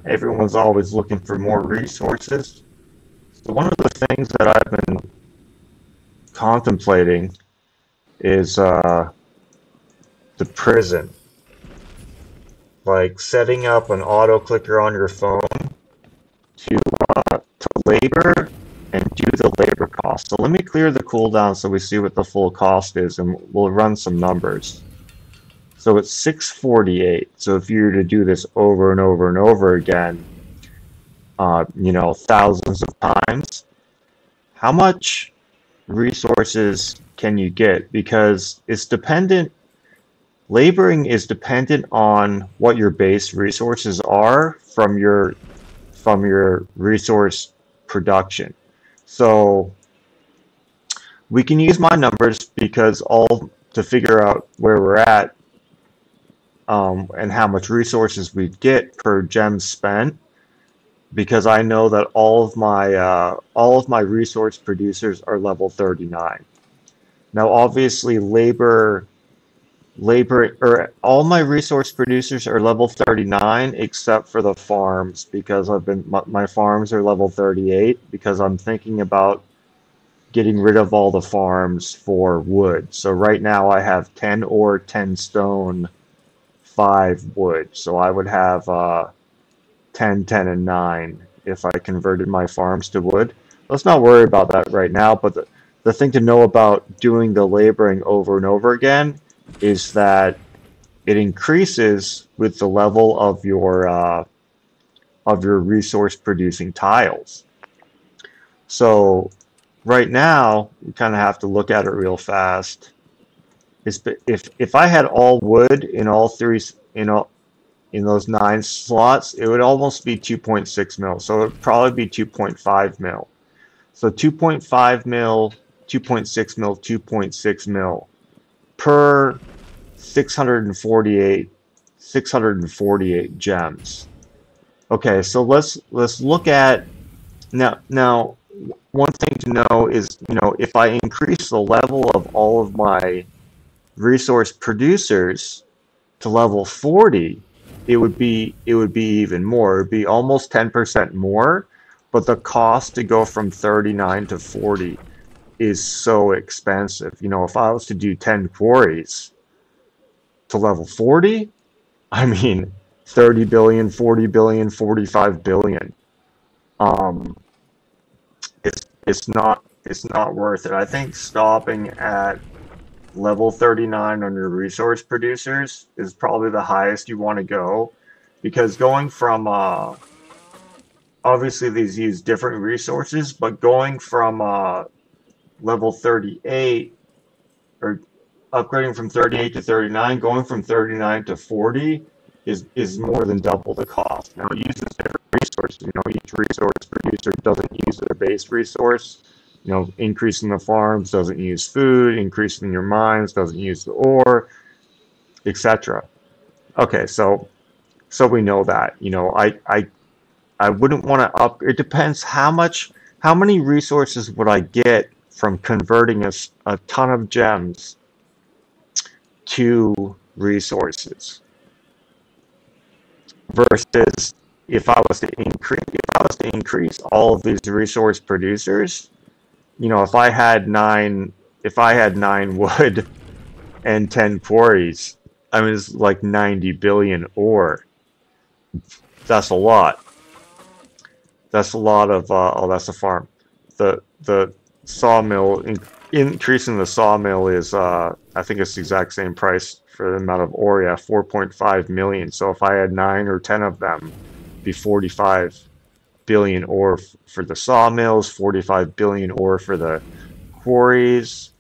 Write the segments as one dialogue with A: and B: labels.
A: Everyone's always looking for more resources. So one of the things that I've been contemplating is the prison. Like setting up an auto clicker on your phone to labor and do the labor cost. So let me clear the cooldown so we see what the full cost is, and we'll run some numbers. So it's 648. So if you were to do this over and over and over again, thousands of times, how much resources can you get? Because it's dependent. Laboring is dependent on what your base resources are from your resource production. So we can use my numbers because all to figure out where we're at and how much resources we get per gem spent. Because I know that all of my resource producers are level 39. Now, obviously, all my resource producers are level 39 except for the farms, because my farms are level 38, because I'm thinking about getting rid of all the farms for wood. So right now I have 10 ore, 10 stone, 5 wood. So I would have 10, 10, and 9 if I converted my farms to wood. Let's not worry about that right now, but the thing to know about doing the laboring over and over again is that it increases with the level of your resource producing tiles. So right now we kind of have to look at it real fast. If I had all wood in all three in those 9 slots, it would almost be 2.6 mil. So it would probably be 2.5 mil. So 2.5 mil, 2.6 mil, 2.6 mil per 648 gems. Okay, so let's look at now one thing to know is, if I increase the level of all of my resource producers to level 40, it would be even more. It would be almost 10% more, but the cost to go from 39 to 40 is so expensive. If I was to do 10 quarries to level 40, I mean 30 billion, 40 billion, 45 billion. It's not worth it. I think stopping at level 39 on your resource producers is probably the highest you want to go, because going from obviously these use different resources, but going from level 38, or upgrading from 38 to 39, going from 39 to 40 is more than double the cost. Now it uses different resources. Each resource producer doesn't use their base resource. Increasing the farms doesn't use food, increasing your mines doesn't use the ore, etc. Okay, so we know that. I wouldn't want to up. It depends how many resources would I get from converting a ton of gems to resources, versus if I was to increase all of these resource producers. If I had 9 wood and 10 quarries, I mean, it's like 90 billion ore. That's a lot. That's a lot of oh, that's a farm. The sawmill, increasing the sawmill is I think it's the exact same price for the amount of ore. Yeah, 4.5 million. So if I had 9 or 10 of them, it'd be 45 billion ore for the sawmills, 45 billion ore for the quarries.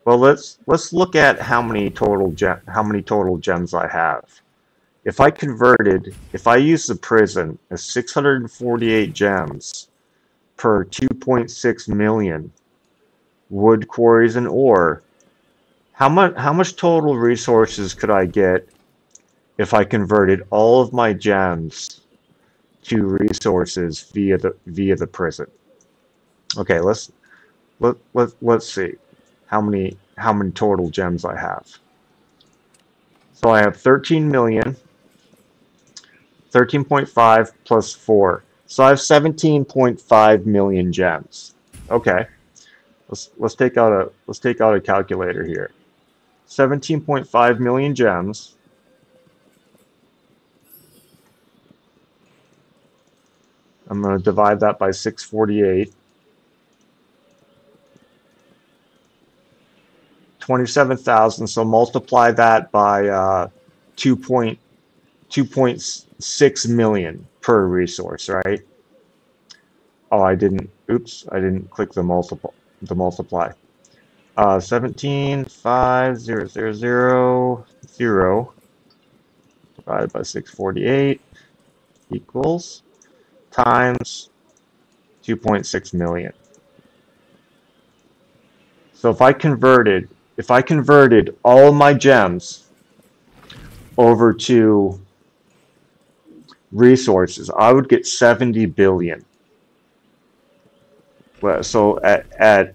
A: Well, let's look at how many total gems I have. If I use the prison as 648 gems per 2.6 million wood, quarries, and ore, how much total resources could I get if I converted all of my gems to resources via the prison? Okay, let's see how many total gems I have. So I have 13 million 13.5 plus 4. So I have 17.5 million gems. Okay. Let's take out a calculator here. 17.5 million gems. I'm going to divide that by 648. 27,000. So multiply that by 2.6 million per resource, right? Oh, I didn't. Oops, I didn't click the multiply. 17,5,0,0,0 divided by 648 equals times 2.6 million. So if I converted all of my gems over to resources, I would get 70 billion. Well, so at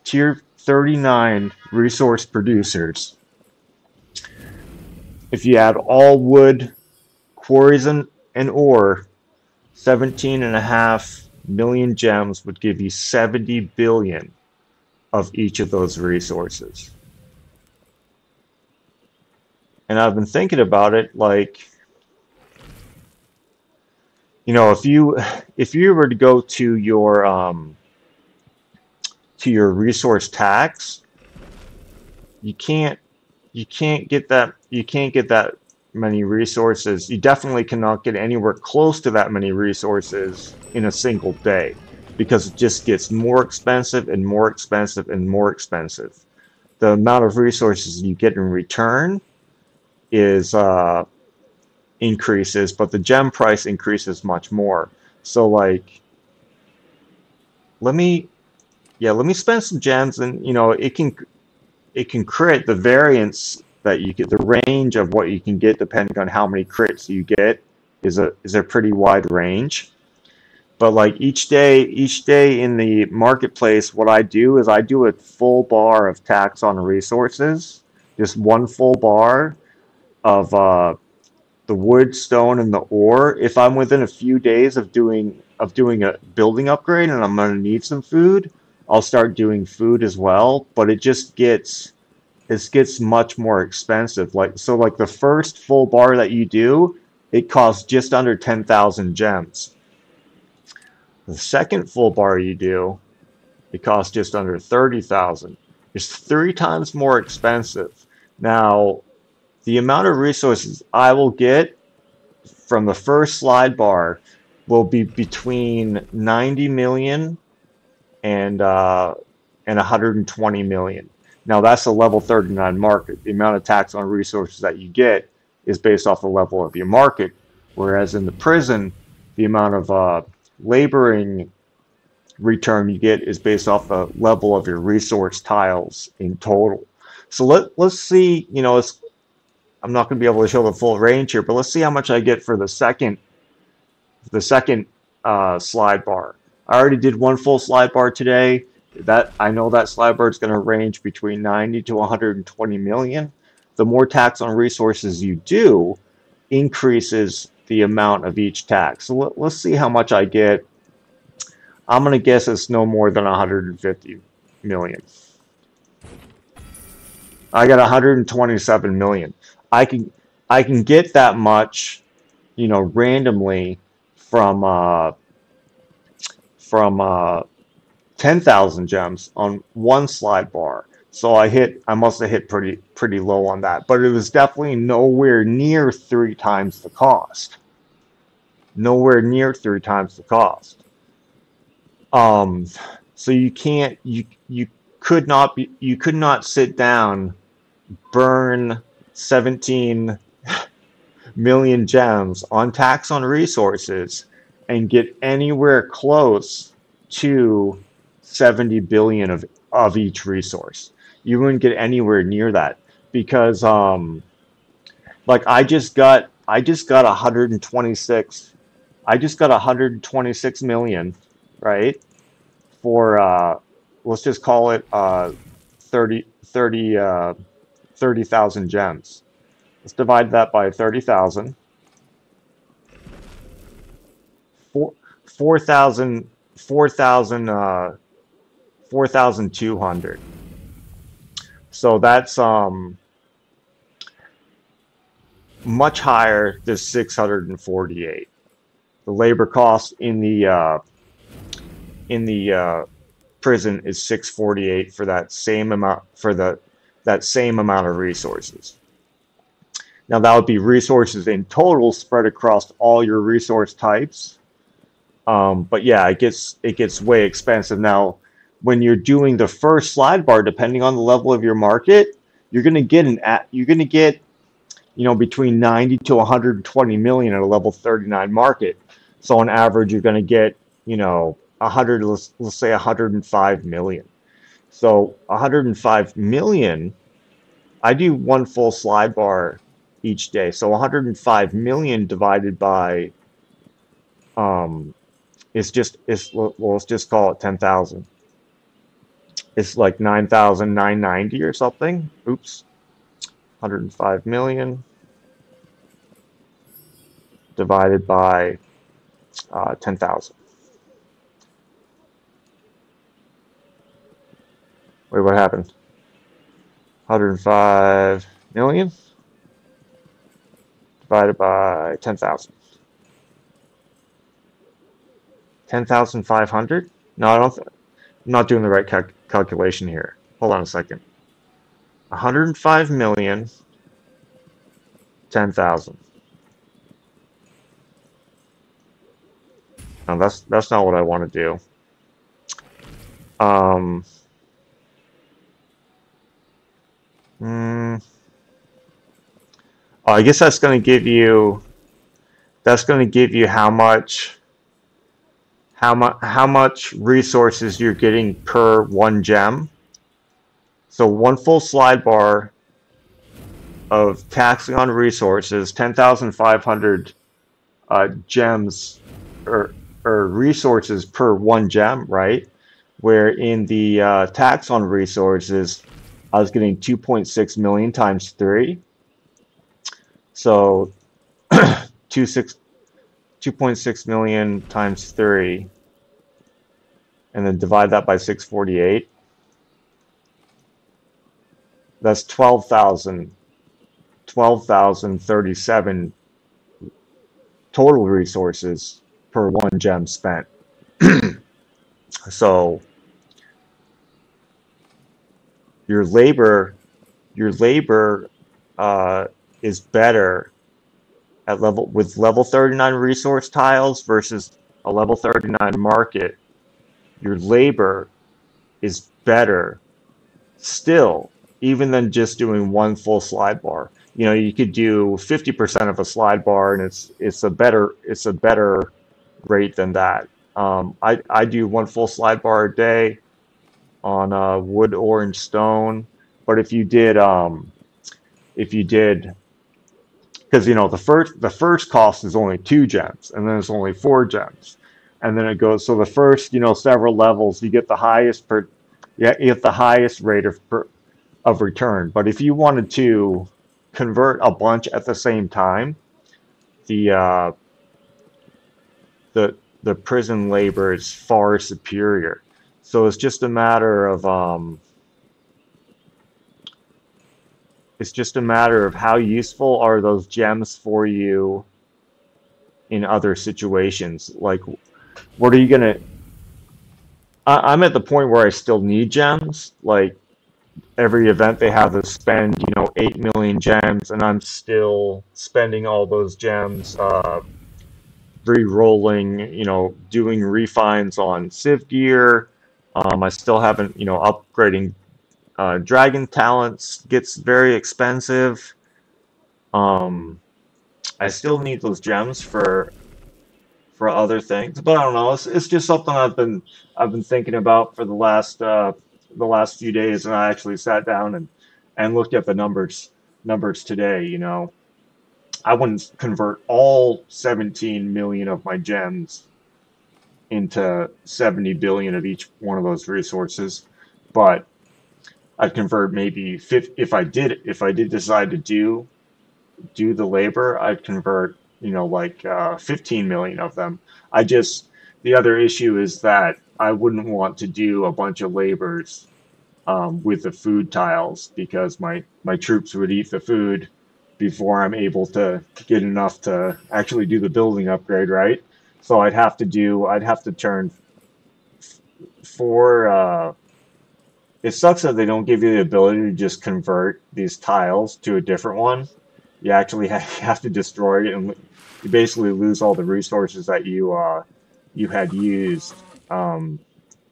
A: tier 39 resource producers, if you add all wood, quarries, and ore, 17.5 million gems would give you 70 billion of each of those resources. And I've been thinking about it, like, you know, if you were to go to your resource tax, you can't get that many resources. You definitely cannot get anywhere close to that many resources in a single day, because it just gets more expensive and more expensive and more expensive. The amount of resources you get in return is increases, but the gem price increases much more. So like, let me spend some gems, and you know, it can crit. The variance that you get, the range of what you can get depending on how many crits you get is a pretty wide range. But like each day in the marketplace, what I do is I do a full bar of tax on resources, just one full bar of the wood, stone, and the ore. If I'm within a few days of doing a building upgrade and I'm gonna need some food, I'll start doing food as well. But it gets much more expensive. Like the first full bar that you do, it costs just under 10,000 gems. The second full bar you do, it costs just under 30,000. It's 3 times more expensive. Now, the amount of resources I will get from the first slide bar will be between 90 million and 120 million. Now that's a level 39 market. The amount of tax on resources that you get is based off the level of your market, whereas in the prison, the amount of laboring return you get is based off the level of your resource tiles in total. So let's see, you know, I'm not going to be able to show the full range here, but let's see how much I get for the second slide bar. I already did one full slide bar today. I know that slide bar is going to range between 90 to 120 million. The more tax on resources you do, increases the amount of each tax. So let's see how much I get. I'm going to guess it's no more than 150 million. I got 127 million. I can get that much, you know, randomly from 10,000 gems on one slide bar. So I must have hit pretty low on that, but it was definitely nowhere near 3 times the cost. Nowhere near 3 times the cost. So you could not sit down, burn 17 million gems on tax on resources and get anywhere close to 70 billion of each resource. You wouldn't get anywhere near that, because like I just got 126 million, right, for let's just call it 30,000 gems. Let's divide that by 30,000. four, 4,000, 4,000, 4,200. So that's much higher than 648. The labor cost in the prison is 648 for that same amount that same amount of resources. Now that would be resources in total spread across all your resource types. But yeah, it gets way expensive. Now, when you're doing the first slide bar, depending on the level of your market, you're gonna get between 90 to 120 million at a level 39 market. So on average, you're gonna get 100, let's say 105 million. So 105 million, I do one full slide bar each day. So 105 million divided by let's just call it 10,000. It's like 9,990 or something. Oops. 105 million divided by 10,000. Wait, what happened? 105 million divided by 10,000. 10,500? No, I'm not doing the right calculation here. Hold on a second. 105 million, 10,000. No, that's not what I want to do. I guess that's going to give you how much resources you're getting per one gem. So one full slide bar of taxing on resources, 10,500 gems or resources per one gem, right? Where in the tax on resources, I was getting 2.6 million times 3. So 2.6 million times 3, and then divide that by 648. That's 12,037 total resources per one gem spent. So your labor is better at with level 39 resource tiles versus a level 39 market. Your labor is better still, even than just doing one full slide bar. You could do 50% of a slide bar, and it's a better rate than that. I do one full slide bar a day on wood, orange, stone. But if you did because the first cost is only 2 gems, and then it's only 4 gems, and then it goes. So the first several levels, you get the highest rate of return. But if you wanted to convert a bunch at the same time, the prison labor is far superior. So it's just a matter of how useful are those gems for you in other situations. Like, what are you gonna? I'm at the point where I still need gems. Like, every event they have to spend 8 million gems, and I'm still spending all those gems re-rolling, doing refines on Civ gear. I still haven't, upgrading dragon talents gets very expensive. I still need those gems for other things, but I don't know. It's just something I've been thinking about for the last few days, and I actually sat down and looked at the numbers today. I wouldn't convert all 17 million of my gems into 70 billion of each one of those resources, but I'd convert maybe 50, if I did decide to do the labor. I'd convert like 15 million of them. I just, the other issue is that I wouldn't want to do a bunch of labors with the food tiles because my troops would eat the food before I'm able to get enough to actually do the building upgrade, right? So I'd have to turn four. It sucks that they don't give you the ability to just convert these tiles to a different one. You actually have to destroy it, and you basically lose all the resources that you had used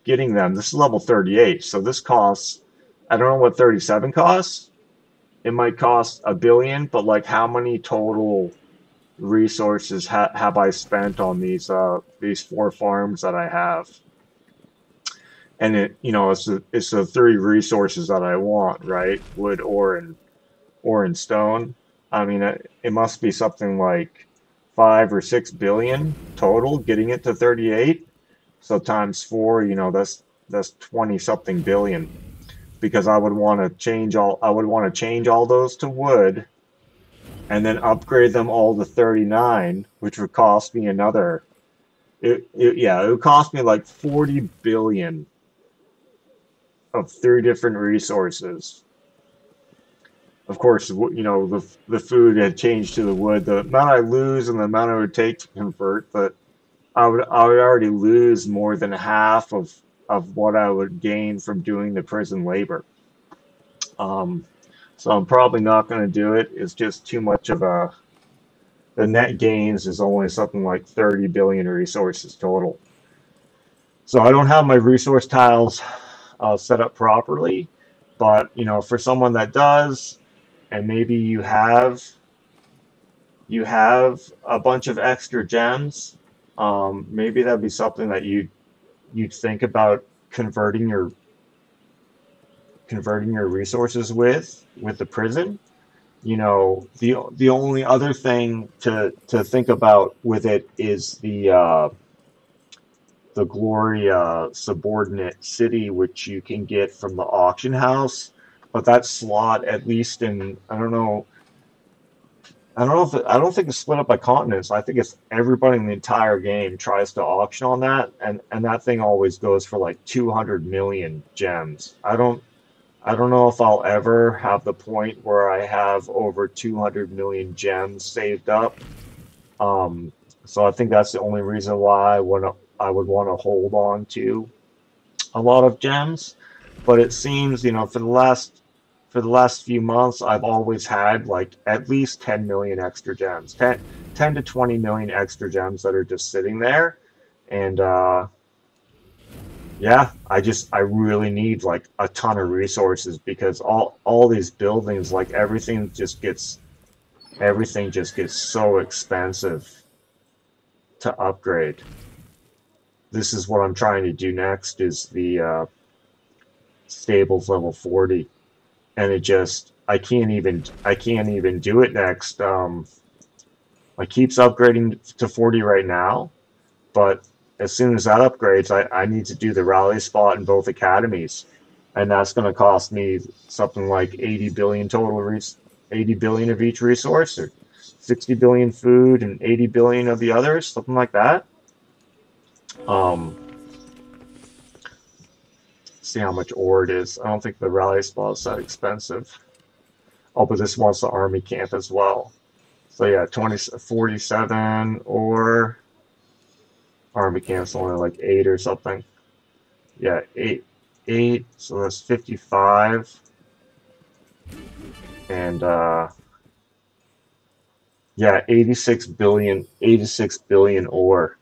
A: getting them. This is level 38, so this costs. I don't know what 37 costs. It might cost a billion, but like how many total resources have I spent on these four farms that I have? And it's the three resources that I want, right? Wood, ore, and stone. I mean, it must be something like 5 or 6 billion total getting it to 38. So times four, that's 20 something billion. Because I would want to change all those to wood and then upgrade them all to 39, which would cost me another. Yeah, it would cost me like 40 billion of three different resources. Of course, the food had changed to the wood. The amount I lose and the amount it would take to convert, but I would already lose more than half of what I would gain from doing the prison labor. Um, so I'm probably not going to do it. It's just too much of a. The net gains is only something like 30 billion resources total. So I don't have my resource tiles set up properly, but for someone that does, and maybe you have a bunch of extra gems, maybe that'd be something that you'd think about converting your resources with the prison. The only other thing to think about with it is the Gloria subordinate city, which you can get from the auction house. But that slot, at least in, I don't think it's split up by continents. I think it's everybody in the entire game tries to auction on that, and that thing always goes for like 200 million gems. I don't know if I'll ever have the point where I have over 200 million gems saved up. Um, so I think that's the only reason why I would want to hold on to a lot of gems. But it seems, for the last few months, I've always had like at least 10 million extra gems, 10 to 20 million extra gems that are just sitting there. And yeah, I really need like a ton of resources because all these buildings, like everything just gets so expensive to upgrade. This is what I'm trying to do next is the stables level 40, and I can't even do it next. I keeps upgrading to 40 right now, but as soon as that upgrades, I need to do the rally spot in both academies, and that's going to cost me something like 80 billion total, 80 billion of each resource, or 60 billion food and 80 billion of the others, something like that. Um, see how much ore it is. I don't think the rally spot is that expensive. Oh, but this wants the army camp as well. So yeah, 47 or army camp's only like 8 or something. Yeah, 8. So that's 55. And yeah, 86 billion ore.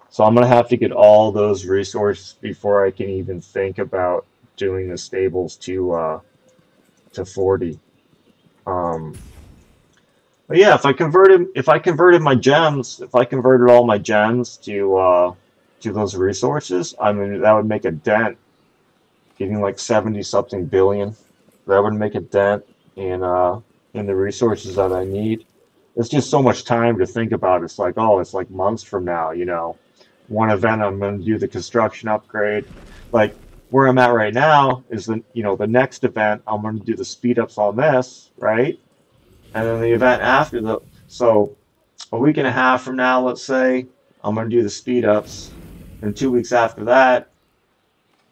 A: So I'm gonna have to get all those resources before I can even think about doing the stables to 40. Um, but yeah, if I converted all my gems to those resources, I mean that would make a dent, getting like 70 something billion. That would make a dent in the resources that I need. It's just so much time to think about. It's like, oh, it's like months from now. One event I'm going to do the construction upgrade. Like where I'm at right now is the next event I'm going to do the speed ups on this, right? And then the event after the so A week and a half from now, let's say, I'm going to do the speed ups. And 2 weeks after that,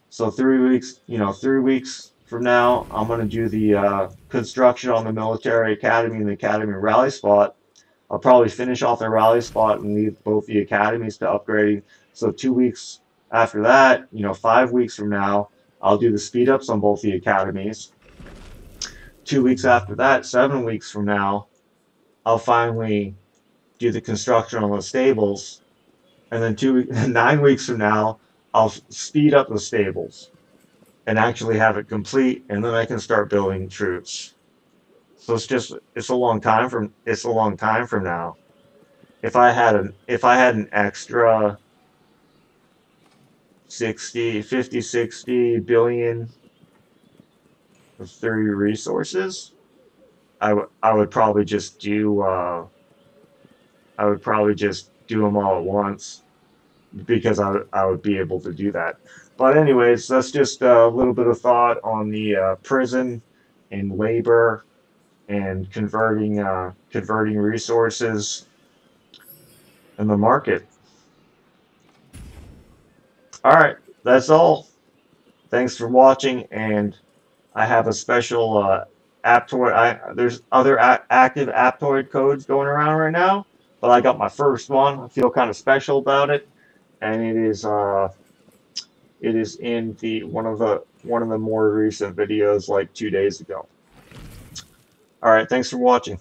A: so 3 weeks, 3 weeks from now, I'm going to do the construction on the military academy and the academy rally spot. I'll probably finish off the rally spot and leave both the academies to upgrading. So 2 weeks after that, 5 weeks from now, I'll do the speed ups on both the academies. 2 weeks after that, 7 weeks from now, I'll finally do the construction on the stables. And then 9 weeks from now, I'll speed up the stables and actually have it complete, and then I can start building troops. So it's a long time from now. If I had an extra 60 billion of 30 resources, I would probably just do them all at once because I would be able to do that. But anyways, that's just a little bit of thought on the prison and labor and converting resources in the market. All right, that's all. Thanks for watching, and I have a special Aptoid. There's other active Aptoid codes going around right now, but I got my first one. I feel kind of special about it, and it is in the one of the more recent videos, like 2 days ago. All right, thanks for watching.